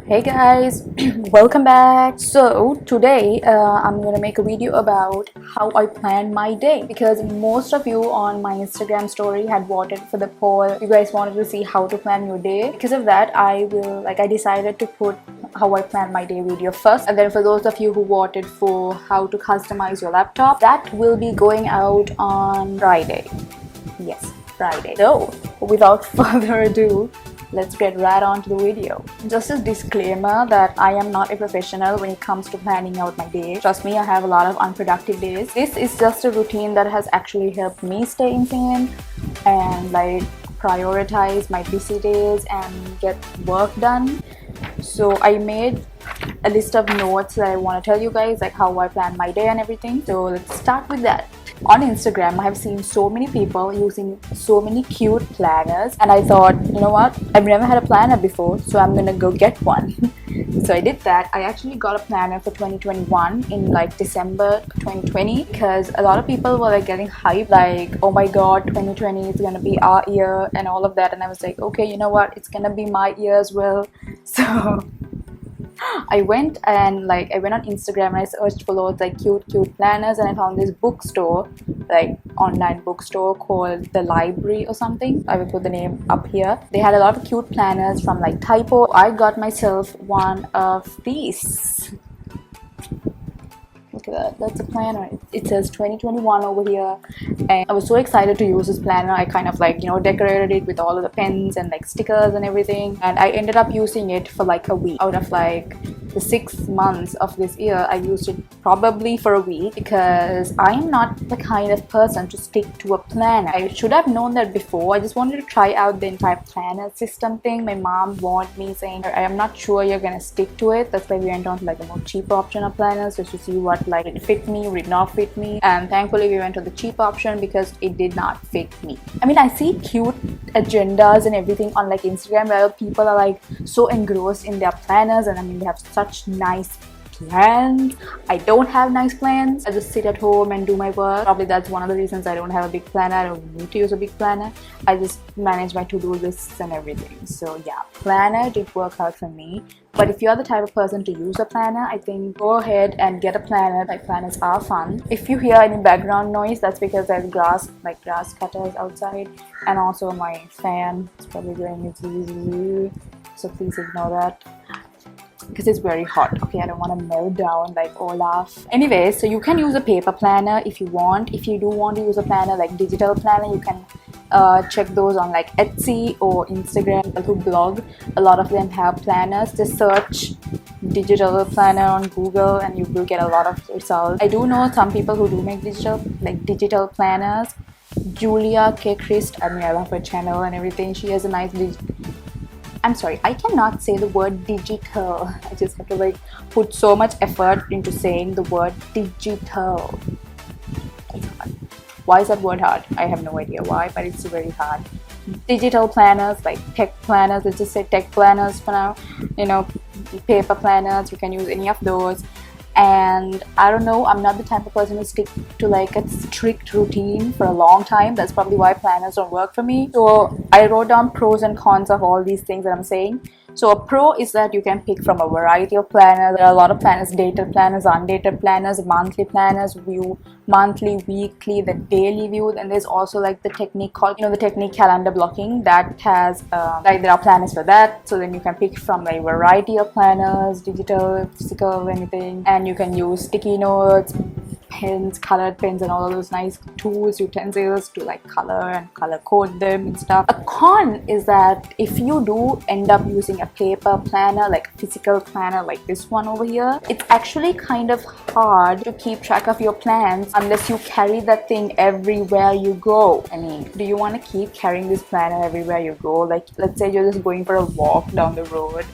Hey guys, welcome back. So today I'm gonna make a video about how I plan my day, because most of you on my Instagram story had voted for the poll. You guys wanted to see how to plan your day. Because of that, I decided to put how I plan my day video first, and then for those of you who voted for how to customize your laptop, that will be going out on Friday. Yes, Friday. So without further ado, let's get right on to the video. Just a disclaimer that I am not a professional when it comes to planning out my day. Trust me, I have a lot of unproductive days. This is just a routine that has actually helped me stay insane and prioritize my busy days and get work done. So I made a list of notes that I want to tell you guys, like how I plan my day and everything. So let's start with that. On Instagram, I have seen so many people using so many cute planners, and I thought, you know what, I've never had a planner before, so I'm gonna go get one. So I did that. I actually got a planner for 2021 in December 2020, because a lot of people were getting hyped, oh my god, 2020 is gonna be our year and all of that, and I was like, okay, you know what, it's gonna be my year as well. So I went on Instagram and I searched for loads cute planners, and I found this bookstore, online bookstore called The Library or something. I will put the name up here. They had a lot of cute planners from Typo. I got myself one of these. Look at that, that's a planner. It says 2021 over here, and I was so excited to use this planner. I kind of decorated it with all of the pens and stickers and everything, and I ended up using it for a week. Out of the 6 months of this year, I used it probably for a week, because I am not the kind of person to stick to a planner. I should have known that before. I just wanted to try out the entire planner system thing. My mom warned me, saying, I am not sure you're gonna stick to it. That's why we went on to a more cheaper option of planners, just to see what it fit me or did not fit me. And thankfully we went to the cheap option, because it did not fit me. I mean, I see cute agendas and everything on Instagram, where people are so engrossed in their planners, and I mean, they have such nice plans. I don't have nice plans. I just sit at home and do my work. Probably that's one of the reasons I don't have a big planner. I don't need to use a big planner. I just manage my to-do lists and everything. So yeah, planner did work out for me. But if you're the type of person to use a planner, I think go ahead and get a planner. Planners are fun. If you hear any background noise, that's because there's grass cutters outside, and also my fan is probably doing zzz, so please ignore that, because it's very hot. Okay, I don't want to melt down like Olaf. Anyway, so you can use a paper planner if you want. If you do want to use a planner digital planner, you can check those on Etsy or Instagram. Who blog, a lot of them have planners. Just search digital planner on Google and you will get a lot of results. I do know some people who do make digital planners. Julia K. Christ, I mean, I love her channel and everything. She has a nice I'm sorry, I cannot say the word digital. I just have to put so much effort into saying the word digital. It's hard. Why is that word hard? I have no idea why, but it's very hard. Digital planners, tech planners, let's just say tech planners for now. Paper planners, you can use any of those. And I don't know, I'm not the type of person to stick to a strict routine for a long time. That's probably why planners don't work for me. So I wrote down pros and cons of all these things that I'm saying. So a pro is that you can pick from a variety of planners. There are a lot of planners: dated planners, undated planners, monthly planners, view monthly, weekly, the daily view. And there's also the technique called, the technique calendar blocking, that has there are planners for that. So then you can pick from a variety of planners, digital, physical, anything. And you can use sticky notes, pens, colored pens, and all of those nice tools, utensils to color and color code them and stuff. A con is that if you do end up using a paper planner, a physical planner like this one over here, it's actually kind of hard to keep track of your plans unless you carry that thing everywhere you go. I mean, do you want to keep carrying this planner everywhere you go? Let's say you're just going for a walk down the road.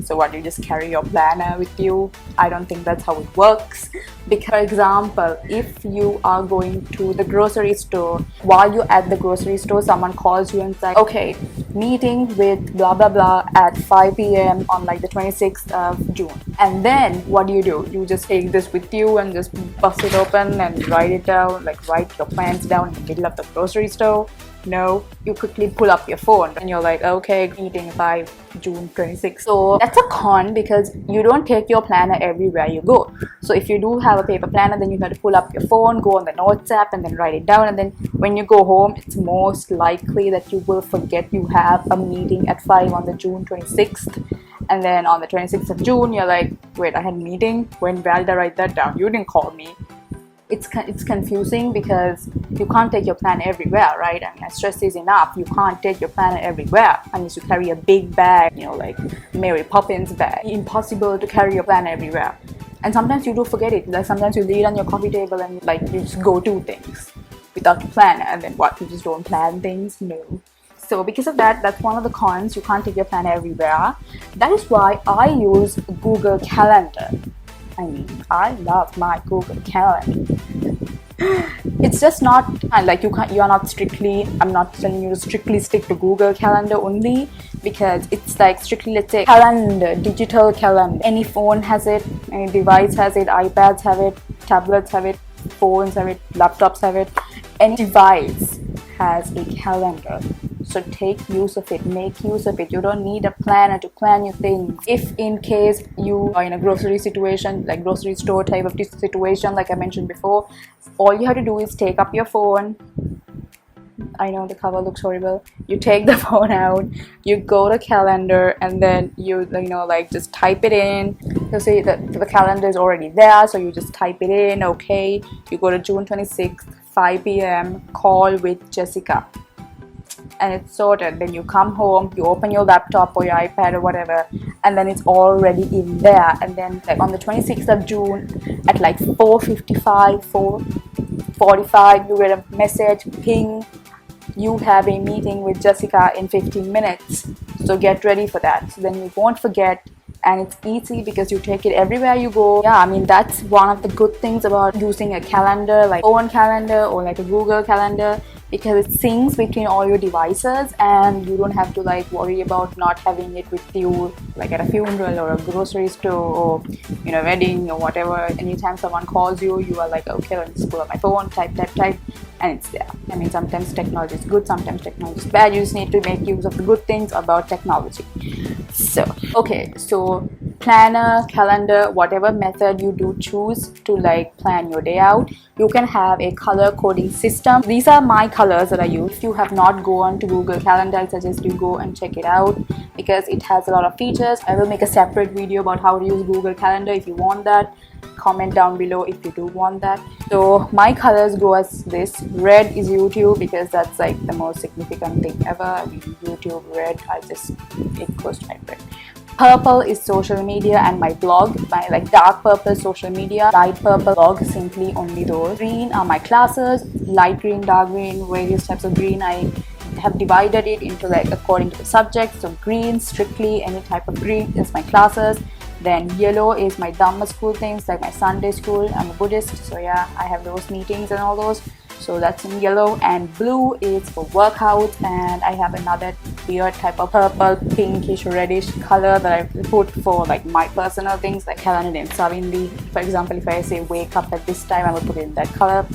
So what, you just carry your planner with you? I don't think that's how it works. Because, for example, if you are going to the grocery store, while you're at the grocery store, someone calls you and says, okay, meeting with blah blah blah at 5 p.m. on the 26th of June. And then what do? You just take this with you and just bust it open and write it down, write your plans down in the middle of the grocery store. No, you quickly pull up your phone and you're like, okay, meeting by June 26th. So that's a con because you don't take your planner everywhere you go. So if you do have a paper planner, then you have to pull up your phone, go on the notes app and then write it down, and then when you go home, it's most likely that you will forget you have a meeting at 5 on the June 26th. And then on the 26th of June, you're like, wait, I had a meeting? Where did I write that down? You didn't call me. It's confusing because you can't take your planner everywhere, right? I mean, stress is enough. You can't take your planner everywhere unless you carry a big bag, like Mary Poppins bag. Impossible to carry your planner everywhere. And sometimes you do forget it. Like sometimes you lay it on your coffee table and you just go do things without a planner, and then what? You just don't plan things? No. So because of that, that's one of the cons. You can't take your planner everywhere. That is why I use Google Calendar. I mean, I love my Google Calendar. It's just not like you're not strictly, I'm not telling you to strictly stick to Google Calendar only, because it's like strictly, let's say, calendar, digital calendar. Any phone has it, any device has it, iPads have it, tablets have it, phones have it, laptops have it. Any device has a calendar. So take use of it, make use of it. You don't need a planner to plan your things. If in case you are in a grocery situation, like grocery store type of situation, like I mentioned before, all you have to do is take up your phone. I know the cover looks horrible. You take the phone out, you go to calendar, and then you just type it in. You see the calendar is already there, so you just type it in. Okay, you go to June 26th, 5 p.m. call with Jessica. And it's sorted. Then you come home, you open your laptop or your iPad or whatever, and then it's already in there. And then on the 26th of June at 4:55, 4:45, you get a message, ping, you have a meeting with Jessica in 15 minutes. So get ready for that. So then you won't forget, and it's easy because you take it everywhere you go. Yeah, I mean, that's one of the good things about using a calendar, like phone calendar or like a Google Calendar, because it syncs between all your devices and you don't have to worry about not having it with you, like at a funeral or a grocery store or wedding or whatever. Anytime someone calls you, you are like, okay, let me just pull up my phone, type, and it's there. I mean, sometimes technology is good, sometimes technology is bad. You just need to make use of the good things about technology. So planner, calendar, whatever method you do choose to plan your day out, you can have a color coding system. These are my colors that I use. If you have not gone to Google Calendar, I suggest you go and check it out because it has a lot of features. I will make a separate video about how to use Google Calendar. If you want that, comment down below if you do want that. So my colors go as this. Red is YouTube because that's the most significant thing ever. I mean, YouTube, red, it goes to my brain. Purple is social media and my blog. My dark purple social media, light purple blog, simply only those. Green are my classes, light green, dark green, various types of green. I have divided it into according to the subject. So green, strictly any type of green is my classes. Then yellow is my Dhamma school things, like my Sunday school. I'm a Buddhist, so yeah, I have those meetings and all those. So that's in yellow. And blue is for workouts, and I have another weird type of purple, pinkish, reddish color that I put for my personal things, like calendar and Savindi. For example, if I say wake up at this time, I will put it in that color.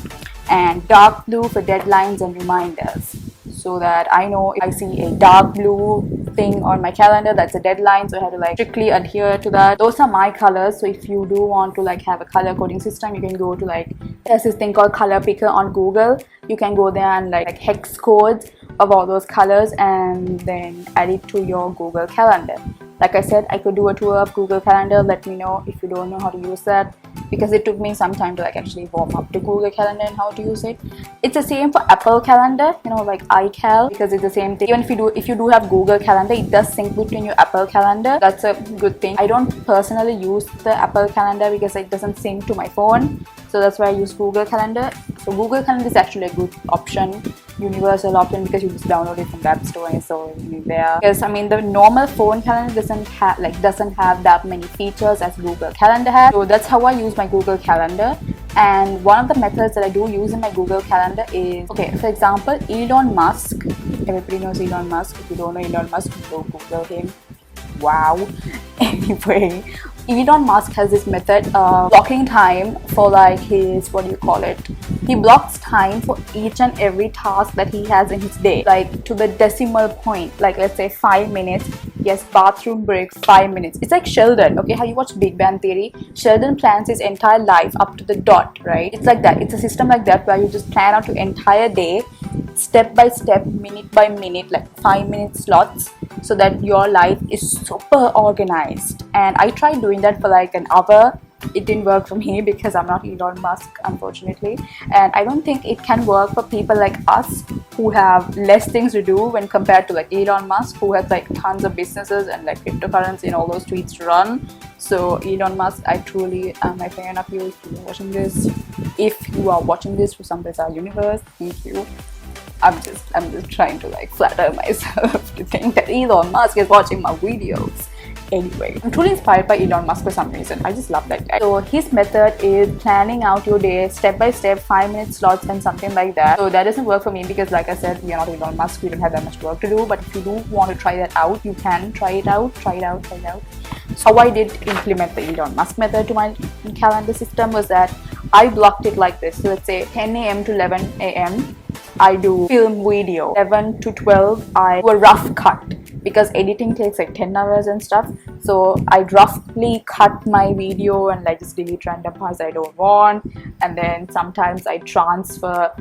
And dark blue for deadlines and reminders, so that I know if I see a dark blue thing on my calendar, that's a deadline, so I have to strictly adhere to that. Those are my colors. So if you do want to have a color coding system, you can go to there's this thing called Color Picker on Google. You can go there and hex codes of all those colors and then add it to your Google Calendar. Like I said, I could do a tour of Google Calendar. Let me know if you don't know how to use that, because it took me some time to actually warm up to Google Calendar and how to use it. It's the same for Apple Calendar, iCal, because it's the same thing. Even if you do have Google Calendar, it does sync between your Apple Calendar. That's a good thing. I don't personally use the Apple Calendar because it doesn't sync to my phone, so that's why I use Google Calendar. So Google Calendar is actually a good option, universal option, because you just download it from the App Store and so there. Because I mean, the normal phone calendar doesn't have that many features as Google Calendar has. So that's how I use my Google Calendar. And one of the methods that I do use in my Google Calendar is, okay, for example, Elon Musk. Everybody knows Elon Musk. If you don't know Elon Musk, go Google him. Wow. Anyway, Elon Musk has this method of blocking time for like his, what do you call it? He blocks time for each and every task that he has in his day, like to the decimal point. Like let's say 5 minutes, yes, bathroom break 5 minutes. It's like Sheldon, okay? How you watch Big Bang Theory? Sheldon plans his entire life up to the dot, right? It's like that. It's a system like that where you just plan out your entire day, step by step, minute by minute, like 5-minute slots, so that your life is super organized. And I tried doing that for like an hour. It didn't work for me because I'm not Elon Musk, unfortunately, and I don't think it can work for people like us who have less things to do when compared to like Elon Musk, who has like tons of businesses and like cryptocurrency and all those tweets to run. So Elon Musk, I truly am a fan of you if you're watching this. If you are watching this for some bizarre universe, thank you. I'm just trying to like flatter myself to think that Elon Musk is watching my videos. Anyway, I'm truly inspired by Elon Musk for some reason. I just love that guy. So his method is planning out your day step by step, 5-minute slots and something like that. So that doesn't work for me because like I said, we are not Elon Musk, we don't have that much work to do. But if you do want to try that out, you can try it out. So how I did implement the Elon Musk method to my calendar system was that I blocked it like this. So let's say 10 a.m. to 11 a.m. I do film video. 11 to 12 I do a rough cut, because editing takes like 10 hours and stuff. So I roughly cut my video and like just delete random parts I don't want. And then sometimes I transfer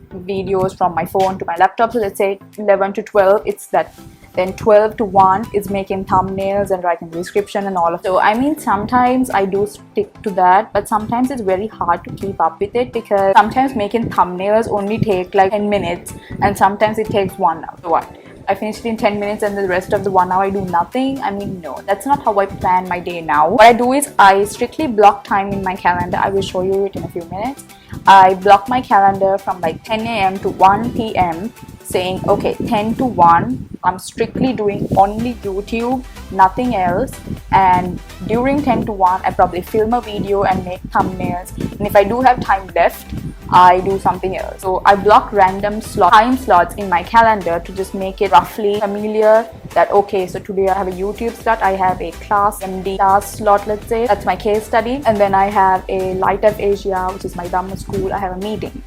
videos from my phone to my laptop. So let's say 11 to 12 it's that. Then 12 to 1 is making thumbnails and writing the description and all of that. So I mean, sometimes I do stick to that, but sometimes it's very hard to keep up with it because sometimes making thumbnails only take like 10 minutes and sometimes it takes 1 hour. So what? I finish it in 10 minutes and the rest of the 1 hour I do nothing? I mean, no, that's not how I plan my day now. What I do is I strictly block time in my calendar. I will show you it in a few minutes. I block my calendar from like 10 a.m. to 1 p.m. saying, okay, 10 to 1 I'm strictly doing only YouTube, nothing else. And during 10 to 1 I probably film a video and make thumbnails, and if I do have time left I do something else. So I block random time slots in my calendar to just make it roughly familiar that okay, so today I have a YouTube slot, I have a class MD class slot, let's say that's my case study, and then I have a Light of Asia, which is my Dhamma school, I have a meeting.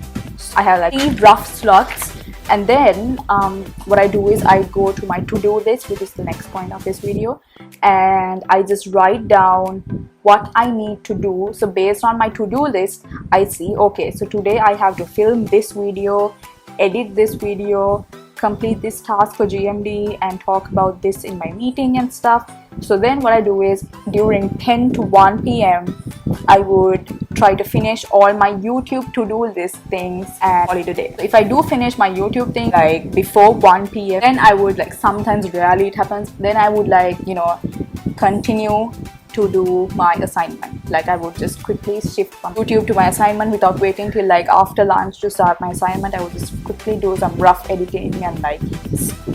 I have like 3 rough slots. And then what I do is I go to my to-do list, which is the next point of this video, and I just write down what I need to do. So based on my to-do list, I see, okay, so today I have to film this video, edit this video, complete this task for GMD and talk about this in my meeting and stuff. So then what I do is during 10 to 1 p.m. I would try to finish all my YouTube to-do list things and call it a day. So if I do finish my YouTube thing like before 1 p.m. then I would like, sometimes rarely it happens, then I would like, you know, continue to do my assignment. Like I would just quickly shift from YouTube to my assignment without waiting till like after lunch to start my assignment. I would just quickly do some rough editing and like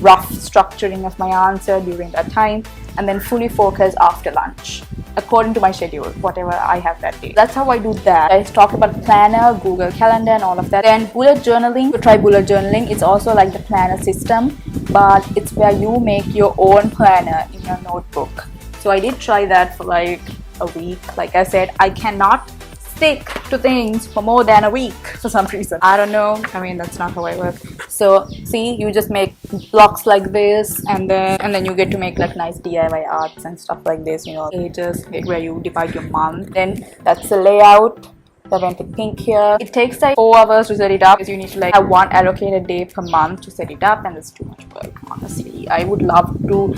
rough structuring of my answer during that time, and then fully focus after lunch according to my schedule, whatever I have that day. That's how I do that. I talked about planner, Google Calendar and all of that. Then bullet journaling. To try bullet journaling, it's also like the planner system, but it's where you make your own planner in your notebook. So I did try that for like a week. Like I said, I cannot stick to things for more than a week for some reason. I don't know. I mean, that's not how I work. So see, you just make blocks like this, and then you get to make like nice DIY arts and stuff like this, you know, pages where you divide your month. Then that's the layout. I went with pink here. It takes like 4 hours to set it up because you need to like have 1 allocated day per month to set it up, and it's too much work, honestly. I would love to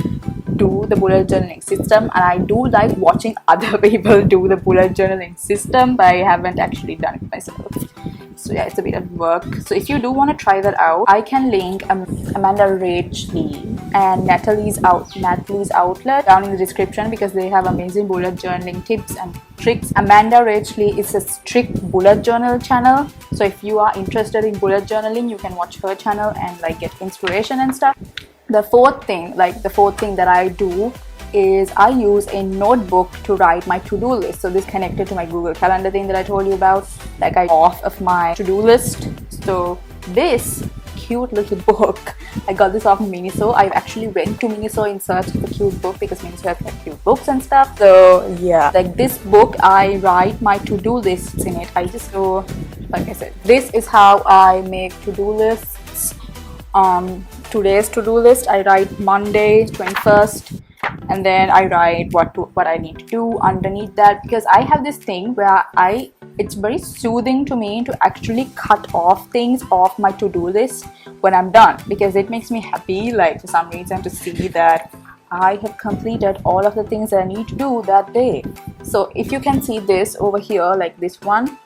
do the bullet journaling system, and I do like watching other people do the bullet journaling system, but I haven't actually done it myself. So yeah, it's a bit of work. So if you do want to try that out, I can link Amanda Rachley and Natalie's outlet down in the description because they have amazing bullet journaling tips and tricks. Amanda Rachley is a strict bullet journal channel, so if you are interested in bullet journaling, you can watch her channel and like get inspiration and stuff. The fourth thing that I do is I use a notebook to write my to-do list. So this connected to my Google Calendar thing that I told you about. Like I off of my to-do list. So this cute little book. I got this off Miniso. I actually went to Miniso in search of a cute book because Miniso has like cute books and stuff. So yeah, like this book, I write my to-do lists in it. I just go, like I said, this is how I make to-do lists. Today's to-do list, I write Monday 21st, and then I write what I need to do underneath that, because I have this thing where it's very soothing to me to actually cut off things off my to-do list when I'm done, because it makes me happy, like for some reason, to see that I have completed all of the things that I need to do that day. So if you can see this over here, like this one,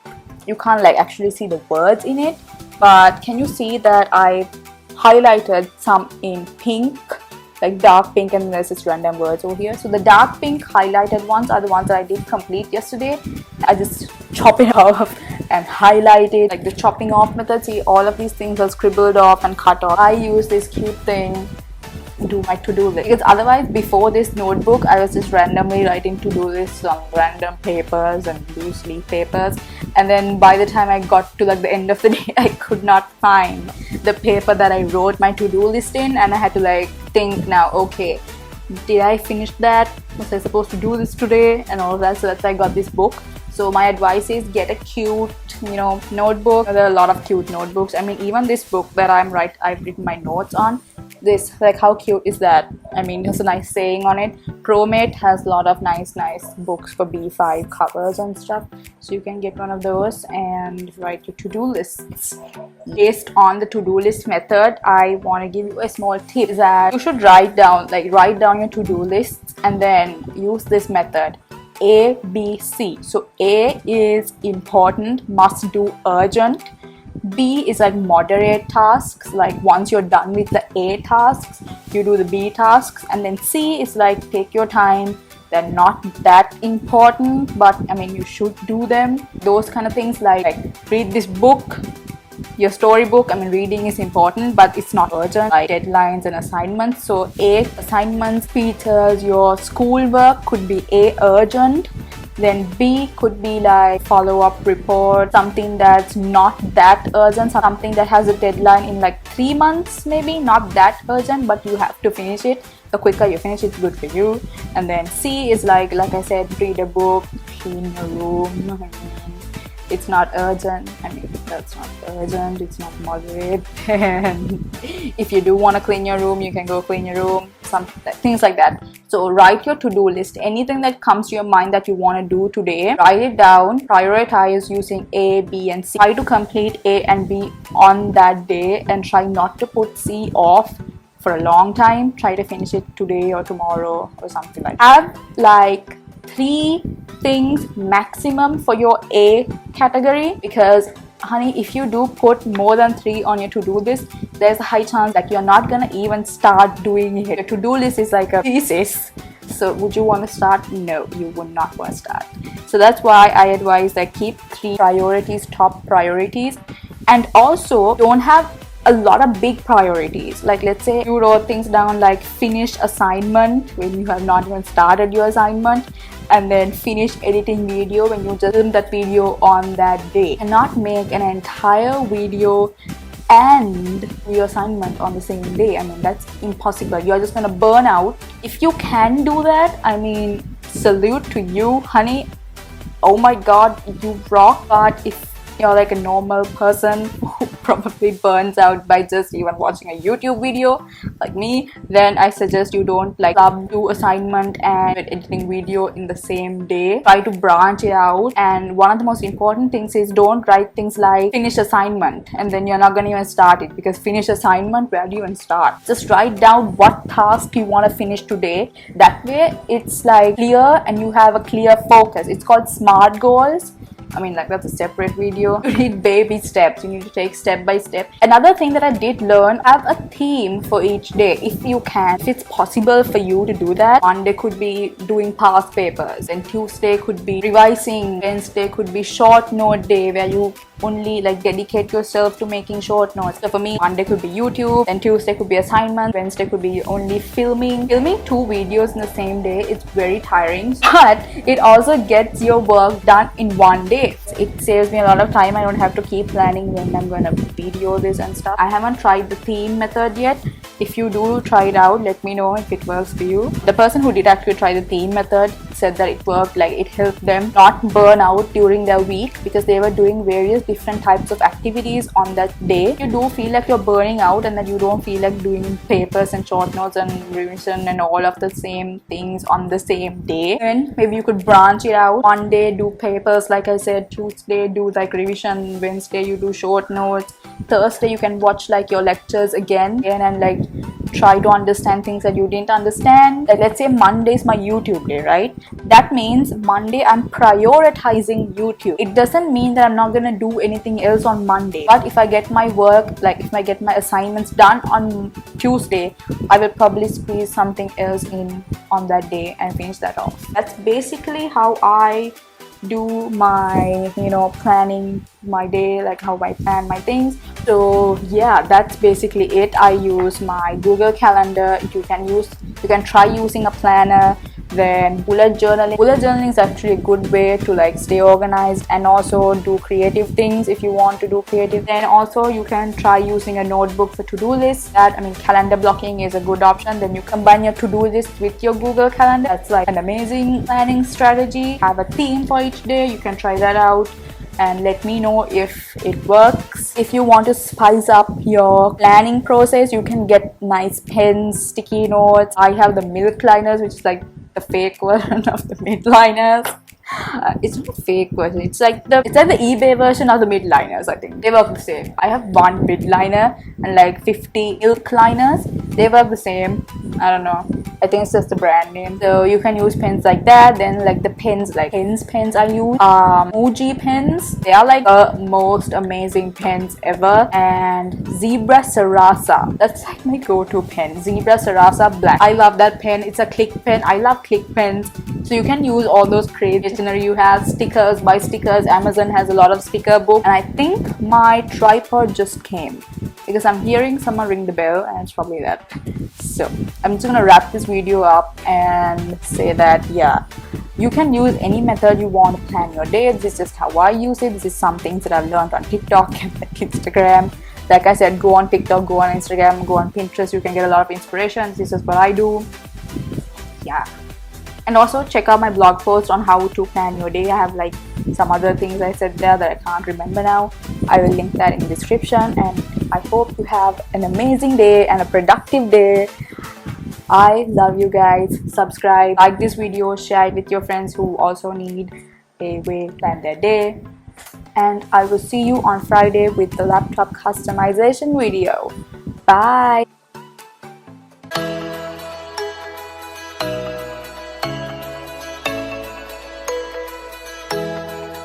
you can't like actually see the words in it, but can you see that I highlighted some in pink, like dark pink, and there's just random words over here. So the dark pink highlighted ones are the ones that I did complete yesterday. I just chop it off and highlight it, like the chopping off method. See, all of these things are scribbled off and cut off. I use this cute thing to do my to-do list, because otherwise before this notebook I was just randomly writing to-do lists on random papers and loose leaf papers, and then by the time I got to like the end of the day, I could not find the paper that I wrote my to-do list in, and I had to like think now, okay, did I finish that? Was I supposed to do this today? And all of that. So that's why I got this book. So my advice is get a cute, notebook. There are a lot of cute notebooks. I mean, even this book that I've written my notes on, this, like, how cute is that? I mean, there's a nice saying on it. ProMate has a lot of nice books for B5 covers and stuff. So you can get one of those and write your to-do lists. Based on the to-do list method, I want to give you a small tip that you should write down your to-do lists and then use this method. A, B, C. So A is important, must do, urgent. B is like moderate tasks, like once you're done with the A tasks, you do the B tasks. And then C is like take your time, they're not that important, but I mean you should do them. Those kind of things, like read this book, your storybook. I mean, reading is important, but it's not urgent, like deadlines and assignments. So A, assignments, features, your schoolwork could be A, urgent. Then B could be like follow-up report, something that's not that urgent, something that has a deadline in like 3 months, maybe not that urgent, but you have to finish it. The quicker you finish it, good for you. And then C is like I said, read a book, clean your room. It's not urgent. I mean, that's not urgent. It's not moderate. And if you do want to clean your room, you can go clean your room. Things like that. So write your to-do list. Anything that comes to your mind that you want to do today, write it down. Prioritize using A, B, and C. Try to complete A and B on that day, and try not to put C off for a long time. Try to finish it today or tomorrow or something like that. Have like 3 things maximum for your A category, because honey, if you do put more than 3 on your to-do list, there's a high chance that you're not gonna even start doing it. Your to-do list is like a thesis, so would you want to start? No, you would not want to start. So that's why I advise that keep 3 priorities, top priorities, and also don't have a lot of big priorities. Like let's say you wrote things down like finish assignment when you have not even started your assignment, and then finish editing video when you just film that video on that day. And not make an entire video and your assignment on the same day. I mean, that's impossible. You're just gonna burn out. If you can do that, I mean, salute to you, honey. Oh my god, you rock. But if you're like a normal person who probably burns out by just even watching a YouTube video like me, then I suggest you don't like do assignment and editing video in the same day. Try to branch it out. And one of the most important things is don't write things like finish assignment and then you're not going to even start it, because finish assignment, where do you even start? Just write down what task you want to finish today. That way it's like clear and you have a clear focus. It's called SMART goals. I mean, like, that's a separate video. You need baby steps. You need to take step by step. Another thing that I did learn, have a theme for each day if you can. If it's possible for you to do that. Monday could be doing past papers, and Tuesday could be revising. Wednesday could be short note day where you only like dedicate yourself to making short notes. So for me, Monday could be YouTube, then Tuesday could be assignment, Wednesday could be only filming. Filming 2 videos in the same day, it's very tiring, but it also gets your work done in one day. It saves me a lot of time. I don't have to keep planning when I'm gonna video this and stuff. I haven't tried the theme method yet. If you do try it out, let me know if it works for you. The person who did actually try the theme method said that it worked, like it helped them not burn out during their week because they were doing various different types of activities on that day. You do feel like you're burning out and that you don't feel like doing papers and short notes and revision and all of the same things on the same day. And maybe you could branch it out. Monday do papers like I said, Tuesday do like revision, Wednesday you do short notes, Thursday you can watch like your lectures again and like try to understand things that you didn't understand. Like let's say Monday is my YouTube day, right? That means Monday I'm prioritizing YouTube. It doesn't mean that I'm not gonna do anything else on Monday, but if I get my work, like if I get my assignments done on Tuesday, I will probably squeeze something else in on that day and finish that off. That's basically how I do my planning my day, like how I plan my things. So yeah, that's basically it. I use my Google Calendar. You can try using a planner. Then bullet journaling is actually a good way to like stay organized and also do creative things if you want to do creative. Then also you can try using a notebook for to-do lists. Calendar blocking is a good option. Then you combine your to-do list with your Google Calendar. That's like an amazing planning strategy. Have a theme for each day. You can try that out and let me know if it works. If you want to spice up your planning process, you can get nice pens, sticky notes. I have the milk liners, which is like the fake version of the mid liners. It's not a fake version. It's like the eBay version of the mid liners. I think they work the same. I have one mid liner and like 50 milk liners. They work the same. I don't know. I think it's just the brand name. So you can use pens like that. Then like the pens, like pens I use Muji pens. They are like the most amazing pens ever. And Zebra Sarasa, that's like my go-to pen. Zebra Sarasa Black. I love that pen. It's a click pen. I love click pens. So you can use all those crazy stationery you have. Stickers, buy stickers. Amazon has a lot of sticker books. And I think my tripod just came because I'm hearing someone ring the bell and it's probably that. So I'm just gonna wrap this video up and say that yeah, you can use any method you want to plan your day. This is just how I use it. This is some things that I've learned on TikTok and Instagram. Like I said, go on TikTok, go on Instagram, go on Pinterest. You can get a lot of inspiration. This is what I do. Yeah. And also check out my blog post on how to plan your day. I have like some other things I said there that I can't remember now. I will link that in the description, and I hope you have an amazing day and a productive day. I love you guys. Subscribe, like this video, share it with your friends who also need a way to plan their day. And I will see you on Friday with the laptop customization video. Bye.